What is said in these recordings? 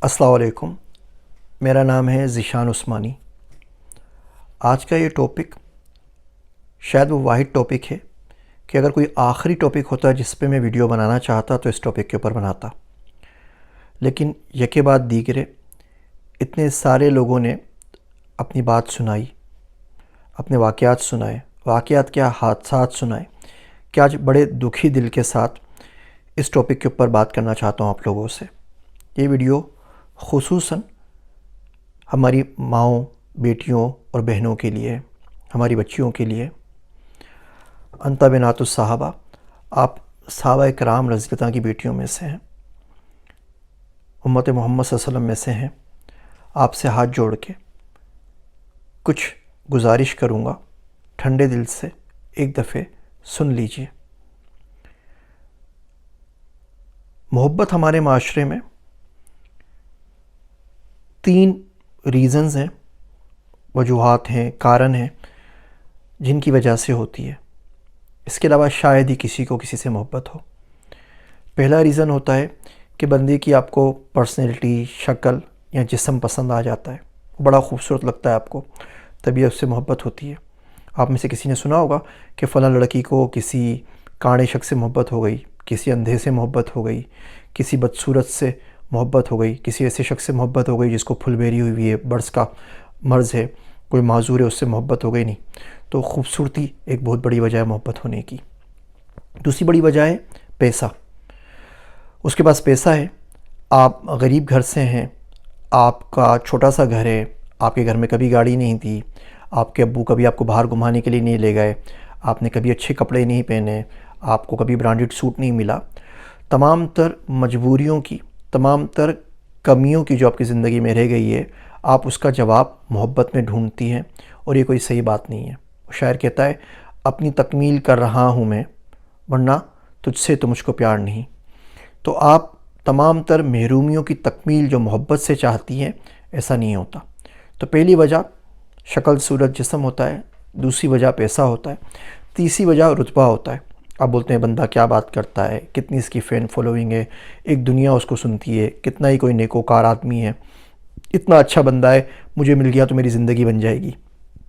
السلام علیکم، میرا نام ہے ذیشان عثمانی۔ آج کا یہ ٹاپک شاید وہ واحد ٹاپک ہے کہ اگر کوئی آخری ٹاپک ہوتا جس پہ میں ویڈیو بنانا چاہتا تو اس ٹاپک کے اوپر بناتا، لیکن یکے بعد دیگرے اتنے سارے لوگوں نے اپنی بات سنائی، اپنے واقعات کیا حادثات سنائے کہ آج بڑے دکھی دل کے ساتھ اس ٹاپک کے اوپر بات کرنا چاہتا ہوں آپ لوگوں سے۔ یہ ویڈیو خصوصاً ہماری ماؤں، بیٹیوں اور بہنوں کے لیے، ہماری بچیوں کے لیے۔ انت بنات الصحابہ، آپ صحابہ کرام رضی اللہ عنہ کی بیٹیوں میں سے ہیں، امت محمد صلی اللہ علیہ وسلم میں سے ہیں۔ آپ سے ہاتھ جوڑ کے کچھ گزارش کروں گا، ٹھنڈے دل سے ایک دفعہ سن لیجئے۔ محبت ہمارے معاشرے میں 3 ریزنز ہیں، وجوہات ہیں، کارن ہیں جن کی وجہ سے ہوتی ہے۔ اس کے علاوہ شاید ہی کسی کو کسی سے محبت ہو۔ پہلا ریزن ہوتا ہے کہ بندے کی آپ کو پرسنالٹی، شکل یا جسم پسند آ جاتا ہے، بڑا خوبصورت لگتا ہے آپ کو، تبھی اس سے محبت ہوتی ہے۔ آپ میں سے کسی نے سنا ہوگا کہ فلاں لڑکی کو کسی کاڑے شخص سے محبت ہو گئی، کسی اندھے سے محبت ہو گئی، کسی بدصورت سے محبت ہو گئی، کسی ایسے شخص سے محبت ہو گئی جس کو پھل بیری ہوئی ہے، برس کا مرض ہے، کوئی معذور ہے، اس سے محبت ہو گئی۔ نہیں تو خوبصورتی ایک بہت بڑی وجہ ہے محبت ہونے کی۔ دوسری بڑی وجہ ہے پیسہ۔ اس کے پاس پیسہ ہے، آپ غریب گھر سے ہیں، آپ کا چھوٹا سا گھر ہے، آپ کے گھر میں کبھی گاڑی نہیں تھی، آپ کے ابو کبھی آپ کو باہر گھمانے کے لیے نہیں لے گئے، آپ نے کبھی اچھے کپڑے نہیں پہنے، آپ کو کبھی برانڈڈ سوٹ نہیں ملا۔ تمام تر مجبوریوں کی، تمام تر کمیوں کی جو آپ کی زندگی میں رہ گئی ہے، آپ اس کا جواب محبت میں ڈھونڈتی ہیں، اور یہ کوئی صحیح بات نہیں ہے۔ شاعر کہتا ہے اپنی تکمیل کر رہا ہوں میں، ورنہ تجھ سے تو مجھ کو پیار نہیں۔ تو آپ تمام تر محرومیوں کی تکمیل جو محبت سے چاہتی ہیں، ایسا نہیں ہوتا۔ تو پہلی وجہ شکل، صورت، جسم ہوتا ہے، دوسری وجہ پیسہ ہوتا ہے، تیسری وجہ رتبہ ہوتا ہے۔ آپ بولتے ہیں بندہ کیا بات کرتا ہے، کتنی اس کی فین فالوئنگ ہے، ایک دنیا اس کو سنتی ہے، کتنا ہی کوئی نیکوکار آدمی ہے، اتنا اچھا بندہ ہے، مجھے مل گیا تو میری زندگی بن جائے گی۔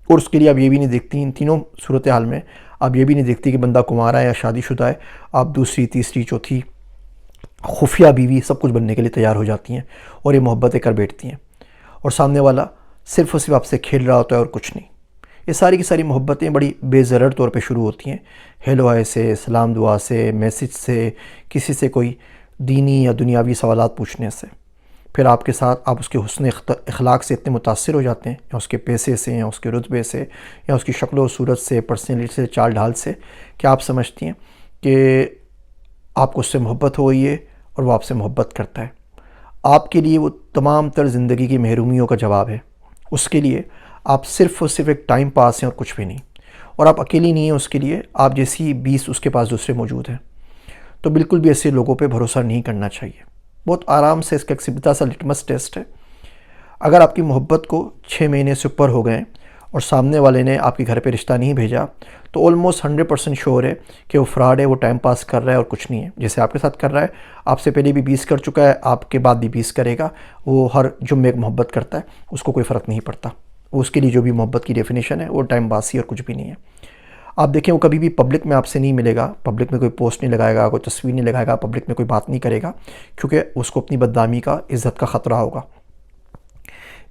اور اس کے لیے آپ یہ بھی نہیں دیکھتی، ان تینوں صورتحال میں آپ یہ بھی نہیں دیکھتی کہ بندہ کنوارا ہے یا شادی شدہ ہے، آپ دوسری، تیسری، چوتھی خفیہ بیوی سب کچھ بننے کے لیے تیار ہو جاتی ہیں، اور یہ محبتیں کر بیٹھتی ہیں، اور سامنے والا صرف اور صرف آپ سے کھیل رہا ہوتا ہے اور کچھ نہیں۔ یہ ساری کی ساری محبتیں بڑی بے ضرر طور پہ شروع ہوتی ہیں، ہیلو ہائے سے، سلام دعا سے، میسج سے، کسی سے کوئی دینی یا دنیاوی سوالات پوچھنے سے۔ پھر آپ کے ساتھ آپ اس کے حسن اخلاق سے اتنے متاثر ہو جاتے ہیں، یا اس کے پیسے سے، یا اس کے رتبے سے، یا اس کی شکل و صورت سے، پرسنالٹی سے، چال ڈھال سے، کہ آپ سمجھتی ہیں کہ آپ کو اس سے محبت ہو گئی ہے اور وہ آپ سے محبت کرتا ہے۔ آپ کے لیے وہ تمام تر زندگی کی محرومیوں کا جواب ہے۔ اس کے لیے آپ صرف اور صرف ایک ٹائم پاس ہیں اور کچھ بھی نہیں، اور آپ اکیلی نہیں ہیں اس کے لیے، آپ جیسی 20 اس کے پاس دوسرے موجود ہیں۔ تو بالکل بھی ایسے لوگوں پہ بھروسہ نہیں کرنا چاہیے۔ بہت آرام سے اس کا ایک سمپل سا لٹمس ٹیسٹ ہے۔ اگر آپ کی محبت کو 6 مہینے سے اوپر ہو گئے اور سامنے والے نے آپ کے گھر پہ رشتہ نہیں بھیجا، تو آلموسٹ 100% شور ہے کہ وہ فراڈ ہے، وہ ٹائم پاس کر رہا ہے اور کچھ نہیں ہے۔ جیسے آپ کے ساتھ کر رہا ہے، آپ سے پہلے بھی 20 کر چکا ہے، آپ کے بعد بھی 20 کرے گا۔ وہ ہر جمعے ایک محبت کرتا ہے، اس کو کوئی فرق نہیں پڑتا۔ اس کے لیے جو بھی محبت کی ڈیفینیشن ہے وہ ٹائم پاس ہی اور کچھ بھی نہیں ہے۔ آپ دیکھیں وہ کبھی بھی پبلک میں آپ سے نہیں ملے گا، پبلک میں کوئی پوسٹ نہیں لگائے گا، کوئی تصویر نہیں لگائے گا، پبلک میں کوئی بات نہیں کرے گا، کیونکہ اس کو اپنی بدنامی کا، عزت کا خطرہ ہوگا۔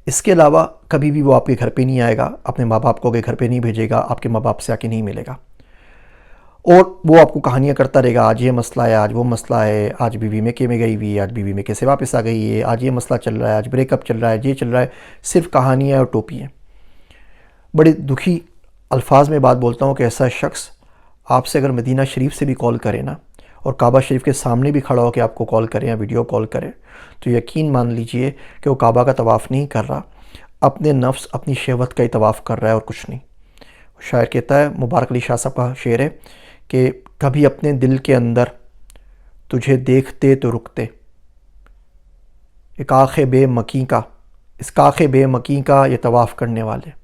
اس کے علاوہ کبھی بھی وہ آپ کے گھر پہ نہیں آئے گا، اپنے ماں باپ کو کے گھر پہ نہیں بھیجے گا، آپ کے ماں باپ سے آ کے نہیں ملے گا، اور وہ آپ کو کہانیاں کرتا رہے گا، آج یہ مسئلہ ہے، آج وہ مسئلہ ہے، آج بیوی میں میں گئی ہوئی ہے، آج بیوی میں کیسے واپس آ گئی ہے، آج یہ مسئلہ چل رہا ہے، آج بریک اپ چل رہا ہے، یہ چل رہا ہے، صرف کہانیاں اور ٹوپی ہیں۔ بڑے دکھی الفاظ میں بات بولتا ہوں کہ ایسا شخص آپ سے اگر مدینہ شریف سے بھی کال کرے نا، اور کعبہ شریف کے سامنے بھی کھڑا ہو کے آپ کو کال کرے یا ویڈیو کال کرے، تو یقین مان لیجئے کہ وہ کعبہ کا طواف نہیں کر رہا، اپنے نفس، اپنی شہوت کا ہی طواف کر رہا ہے اور کچھ نہیں۔ شاعر کہتا ہے، مبارک علی شاہ صاحب کا شعر ہے کہ کبھی اپنے دل کے اندر تجھے دیکھتے تو رکتے، ایک آخ بے مکی کا، اس کاخ بے مکی کا یہ طواف کرنے والے۔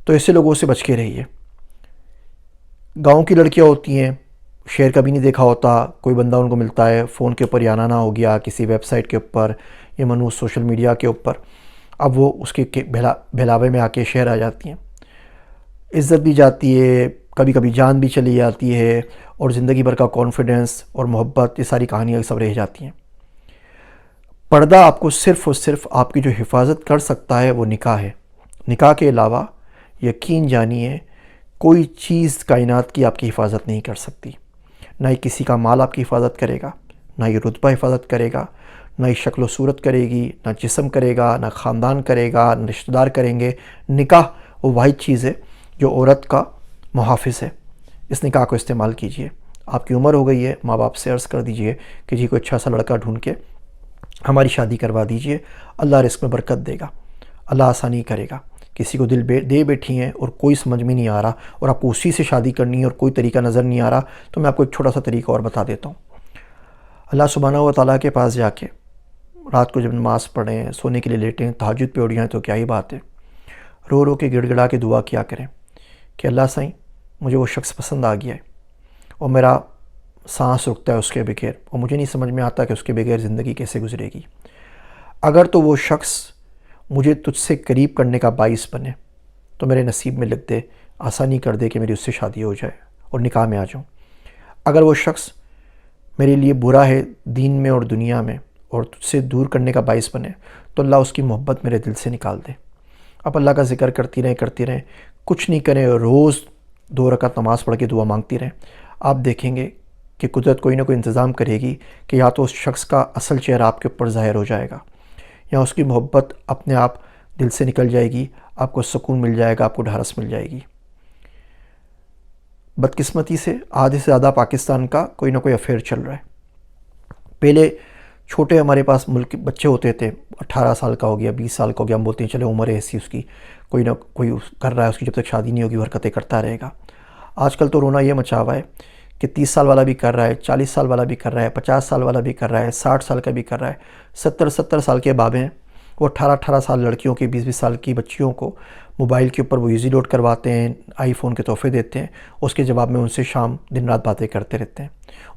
تو ایسے لوگوں سے بچ کے رہیے۔ گاؤں کی لڑکیاں ہوتی ہیں، شعر کبھی نہیں دیکھا ہوتا، کوئی بندہ ان کو ملتا ہے فون کے اوپر یا آنا ہو گیا کسی ویب سائٹ کے اوپر یا منوس سوشل میڈیا کے اوپر، اب وہ اس کے بہلاوے میں آ کے شعر آ جاتی ہیں، عزت بھی جاتی ہے، کبھی کبھی جان بھی چلی جاتی ہے، اور زندگی بھر کا کانفیڈنس اور محبت، یہ ساری کہانیاں سب رہ جاتی ہیں۔ پردہ آپ کو صرف اور صرف آپ کی جو حفاظت کر سکتا ہے وہ نکاح ہے۔ نکاح کے علاوہ یقین جانیے کوئی چیز کائنات کی آپ کی حفاظت نہیں کر سکتی، نہ ہی کسی کا مال آپ کی حفاظت کرے گا، نہ ہی رتبہ حفاظت کرے گا، نہ ہی شکل و صورت کرے گی، نہ جسم کرے گا، نہ خاندان کرے گا، نہ رشتہ دار کریں گے۔ نکاح وہ واحد چیز ہے جو عورت کا محافظ ہے۔ اس نکاح کو استعمال کیجئے۔ آپ کی عمر ہو گئی ہے، ماں باپ سے عرض کر دیجئے کہ جی کوئی اچھا سا لڑکا ڈھونڈ کے ہماری شادی کروا دیجئے، اللہ رزق میں برکت دے گا، اللہ آسانی کرے گا۔ کسی کو دل دے بیٹھی ہیں اور کوئی سمجھ میں نہیں آ رہا اور آپ کو اسی سے شادی کرنی ہے اور کوئی طریقہ نظر نہیں آ رہا، تو میں آپ کو ایک چھوٹا سا طریقہ اور بتا دیتا ہوں۔ اللہ سبحانہ و تعالیٰ کے پاس جا کے رات کو جب نماز پڑھیں، سونے کے لیے لیٹیں، تہجد پہ اٹھ جائیں تو کیا ہی بات ہے، رو رو کے گڑ گڑا کے دعا کیا کریں کہ اللہ سائیں مجھے وہ شخص پسند آ گیا ہے اور میرا سانس رکتا ہے اس کے بغیر، اور مجھے نہیں سمجھ میں آتا کہ اس کے بغیر زندگی کیسے گزرے گی۔ اگر تو وہ شخص مجھے تجھ سے قریب کرنے کا باعث بنے تو میرے نصیب میں لکھ دے، آسانی کر دے کہ میری اس سے شادی ہو جائے اور نکاح میں آ جاؤں۔ اگر وہ شخص میرے لیے برا ہے دین میں اور دنیا میں اور تجھ سے دور کرنے کا باعث بنے تو اللہ اس کی محبت میرے دل سے نکال دے۔ آپ اللہ کا ذکر کرتی رہیں، کچھ نہیں کریں، روز 2 رکعت نماز پڑھ کے دعا مانگتی رہیں، آپ دیکھیں گے کہ قدرت کوئی نہ کوئی انتظام کرے گی کہ یا تو اس شخص کا اصل چہرہ آپ کے اوپر ظاہر ہو جائے گا یا اس کی محبت اپنے آپ دل سے نکل جائے گی، آپ کو سکون مل جائے گا، آپ کو ڈھارس مل جائے گی۔ بدقسمتی سے آدھے سے زیادہ پاکستان کا کوئی نہ کوئی افیئر چل رہا ہے۔ پہلے چھوٹے ہمارے پاس ملک بچے ہوتے تھے، 18 سال کا ہو گیا، 20 سال کا ہو گیا، ہم بولتے ہیں چلے عمر ہے ایسی اس کی، کوئی نہ کوئی کر رہا ہے، اس کی جب تک شادی نہیں ہوگی وہ حرکتیں کرتا رہے گا۔ آج کل تو رونا یہ مچا ہوا ہے کہ 30 سال والا بھی کر رہا ہے، 40 سال والا بھی کر رہا ہے، 50 سال والا بھی کر رہا ہے، 60 سال کا بھی کر رہا ہے۔ 70 سال کے بابے ہیں وہ 18 سال لڑکیوں کی، 20 سال کی بچیوں کو موبائل کے اوپر وہ ایزی لوڈ کرواتے ہیں، آئی فون کے تحفے دیتے ہیں، اس کے جواب میں ان سے شام دن رات باتیں کرتے رہتے ہیں۔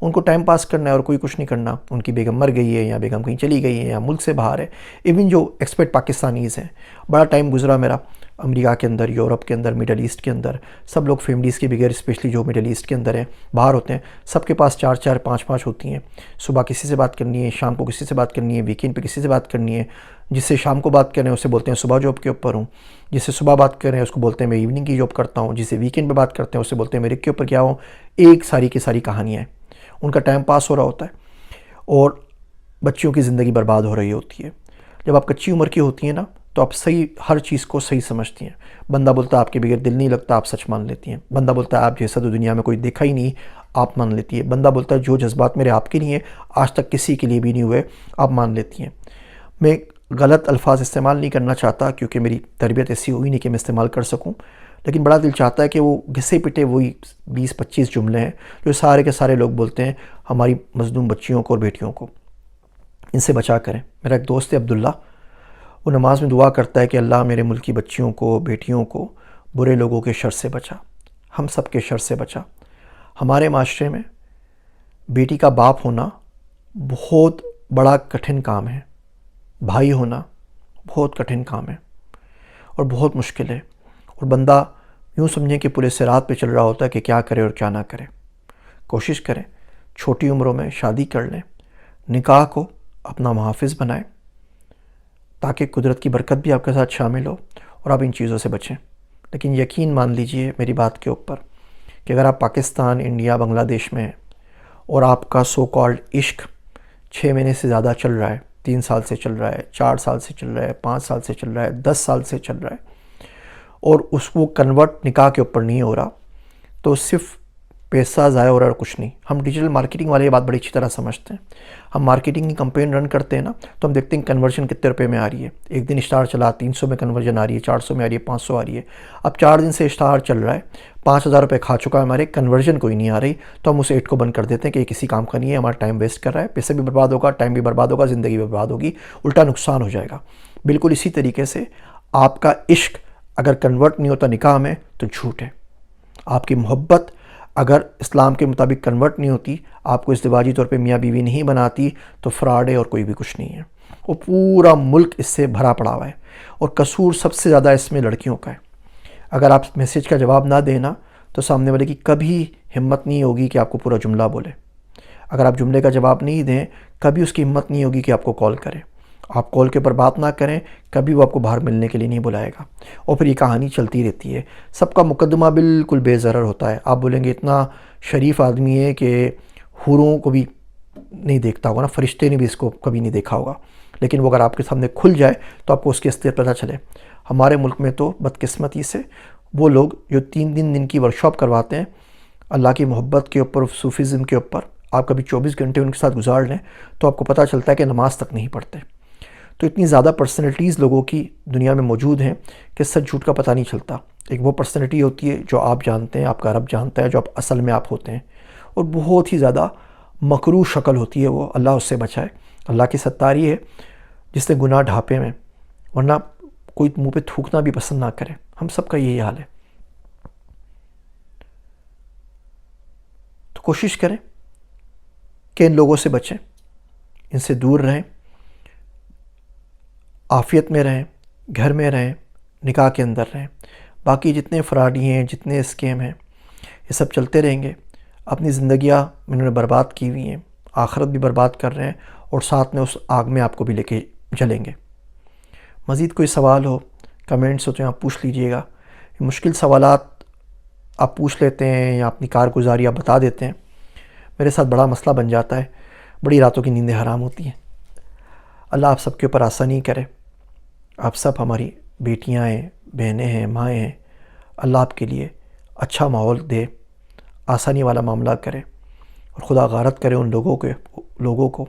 ان کو ٹائم پاس کرنا ہے اور کوئی کچھ نہیں کرنا، ان کی بیگم مر گئی ہے یا بیگم کہیں چلی گئی ہے یا ملک سے باہر ہے۔ ایون جو ایکسپیٹ پاکستانیز ہیں، بڑا ٹائم گزرا میرا امریکہ کے اندر، یورپ کے اندر، میڈل ایسٹ کے اندر، سب لوگ فیملیز کے بغیر، اسپیشلی جو میڈل ایسٹ کے اندر ہیں، باہر ہوتے ہیں، سب کے پاس 4 5 ہوتی ہیں۔ صبح کسی سے بات کرنی ہے، شام کو کسی سے بات کرنی ہے، ویکینڈ پہ کسی سے بات کرنی ہے۔ جس سے شام کو بات کریں اسے بولتے ہیں صبح جاب کے اوپر ہوں، جس سے صبح بات کریں اس کو بولتے ہیں میں ایوننگ کی جاب کرتا ہوں، جس سے ویکینڈ پہ بات کرتے ہیں اسے بولتے ہیں میرے کے اوپر کیا ہوں۔ ایک ساری کی ساری کہانیاں ہیں، ان کا ٹائم پاس ہو رہا ہوتا ہے اور بچیوں کی زندگی برباد ہو رہی ہوتی ہے۔ جب آپ کچی عمر کی ہوتی ہیں نا تو آپ صحیح ہر چیز کو صحیح سمجھتی ہیں۔ بندہ بولتا ہے آپ کے بغیر دل نہیں لگتا، آپ سچ مان لیتی ہیں۔ بندہ بولتا ہے آپ جیسا تو دنیا میں کوئی دیکھا ہی نہیں، آپ مان لیتی ہے۔ بندہ بولتا ہے جو جذبات میرے آپ کے نہیں ہیں، آج تک کسی کے لیے بھی نہیں ہوئے، آپ مان لیتی ہیں۔ میں غلط الفاظ استعمال نہیں کرنا چاہتا کیونکہ میری تربیت ایسی ہوئی نہیں کہ میں استعمال کر سکوں، لیکن بڑا دل چاہتا ہے کہ وہ گھسے پٹے وہی 20 25 جملے ہیں جو سارے کے سارے لوگ بولتے ہیں ہماری مظلوم بچیوں کو اور بیٹیوں کو، ان سے بچا کریں۔ میرا ایک دوست ہے عبداللہ، وہ نماز میں دعا کرتا ہے کہ اللہ میرے ملک کی بچیوں کو، بیٹیوں کو برے لوگوں کے شر سے بچا، ہم سب کے شر سے بچا۔ ہمارے معاشرے میں بیٹی کا باپ ہونا بہت بڑا کٹھن کام ہے، بھائی ہونا بہت کٹھن کام ہے اور بہت مشکل ہے، اور بندہ یوں سمجھیں کہ پورے صراط پہ چل رہا ہوتا ہے کہ کیا کرے اور کیا نہ کرے۔ کوشش کریں چھوٹی عمروں میں شادی کر لیں، نکاح کو اپنا محافظ بنائیں تاکہ قدرت کی برکت بھی آپ کے ساتھ شامل ہو اور آپ ان چیزوں سے بچیں۔ لیکن یقین مان لیجئے میری بات کے اوپر کہ اگر آپ پاکستان، انڈیا، بنگلہ دیش میں ہیں اور آپ کا سو کالڈ عشق 6 مہینے سے زیادہ چل رہا ہے، 3 سال سے چل رہا ہے، 4 سال سے چل رہا ہے، 5 سال سے چل رہا ہے، 10 سال سے چل رہا ہے اور اس کو کنورٹ نکاح کے اوپر نہیں ہو رہا، تو صرف پیسہ ضائع ہو رہا ہے اور کچھ نہیں۔ ہم ڈیجیٹل مارکیٹنگ والے یہ بات بڑی اچھی طرح سمجھتے ہیں۔ ہم مارکیٹنگ کی کمپین رن کرتے ہیں نا تو ہم دیکھتے ہیں کنورژن کتنے روپے میں آ رہی ہے۔ ایک دن اسٹار چلا 300 میں کنورژن آ رہی ہے، 400 میں آ رہی ہے، 500 آ رہی ہے۔ اب 4 دن سے اسٹار چل رہا ہے، 5000 روپے کھا چکا ہے ہمارے، کنورژن کوئی نہیں آ رہی، تو ہم اس ایڈ کو بند کر دیتے ہیں کہ یہ کسی کام کا نہیں ہے، ہمارا ٹائم ویسٹ کر رہا ہے، پیسے بھی برباد ہوگا، ٹائم بھی برباد ہوگا، زندگی بھی برباد ہوگی، الٹا نقصان ہو جائے گا۔ بالکل اسی طریقے سے آپ کا عشق اگر کنورٹ نہیں ہوتا نکاح میں تو جھوٹ ہے۔ آپ کی محبت اگر اسلام کے مطابق کنورٹ نہیں ہوتی، آپ کو ازدواجی طور پہ میاں بیوی نہیں بناتی، تو فراڈ ہے اور کوئی بھی کچھ نہیں ہے۔ وہ پورا ملک اس سے بھرا پڑا ہوا ہے، اور قصور سب سے زیادہ اس میں لڑکیوں کا ہے۔ اگر آپ میسیج کا جواب نہ دینا تو سامنے والے کی کبھی ہمت نہیں ہوگی کہ آپ کو پورا جملہ بولے۔ اگر آپ جملے کا جواب نہیں دیں، کبھی اس کی ہمت نہیں ہوگی کہ آپ کو کال کرے۔ آپ کال کے اوپر بات نہ کریں، کبھی وہ آپ کو باہر ملنے کے لیے نہیں بلائے گا، اور پھر یہ کہانی چلتی رہتی ہے۔ سب کا مقدمہ بالکل بے ضرر ہوتا ہے۔ آپ بولیں گے اتنا شریف آدمی ہے کہ حوروں کو بھی نہیں دیکھتا ہوگا نا، فرشتے نے بھی اس کو کبھی نہیں دیکھا ہوگا، لیکن وہ اگر آپ کے سامنے کھل جائے تو آپ کو اس کی اصلیت پتہ چلے۔ ہمارے ملک میں تو بدقسمتی سے وہ لوگ جو 3 دن کی ورکشاپ کرواتے ہیں اللہ کی محبت کے اوپر، صوفیزم کے اوپر، آپ کبھی 24 گھنٹے ان کے ساتھ گزار لیں تو آپ کو پتہ چلتا ہے کہ نماز تک نہیں پڑھتے۔ تو اتنی زیادہ پرسنلٹیز لوگوں کی دنیا میں موجود ہیں کہ سچ جھوٹ کا پتہ نہیں چلتا۔ ایک وہ پرسنلٹی ہوتی ہے جو آپ جانتے ہیں، آپ کا رب جانتا ہے، جو آپ اصل میں آپ ہوتے ہیں، اور بہت ہی زیادہ مکروہ شکل ہوتی ہے وہ، اللہ اس سے بچائے۔ اللہ کی ستاری ہے جس نے گناہ ڈھانپے میں، ورنہ کوئی منہ پہ تھوکنا بھی پسند نہ کرے۔ ہم سب کا یہی حال ہے۔ تو کوشش کریں کہ ان لوگوں سے بچیں، ان سے دور رہیں، عافیت میں رہیں، گھر میں رہیں، نکاح کے اندر رہیں۔ باقی جتنے فراڈی ہیں، جتنے اسکیم ہیں، یہ سب چلتے رہیں گے۔ اپنی زندگیاں انہوں نے برباد کی ہوئی ہیں، آخرت بھی برباد کر رہے ہیں، اور ساتھ میں اس آگ میں آپ کو بھی لے کے جلیں گے۔ مزید کوئی سوال ہو، کمنٹس ہو تو آپ پوچھ لیجئے گا۔ مشکل سوالات آپ پوچھ لیتے ہیں یا اپنی کارگزاری آپ بتا دیتے ہیں، میرے ساتھ بڑا مسئلہ بن جاتا ہے، بڑی راتوں کی نیندیں حرام ہوتی ہیں۔ اللہ آپ سب کے اوپر آسانی کرے۔ آپ سب ہماری بیٹیاں ہیں، بہنیں ہیں، مائیں ہیں، اللہ آپ کے لیے اچھا ماحول دے، آسانی والا معاملہ کرے، اور خدا غارت کرے ان لوگوں کو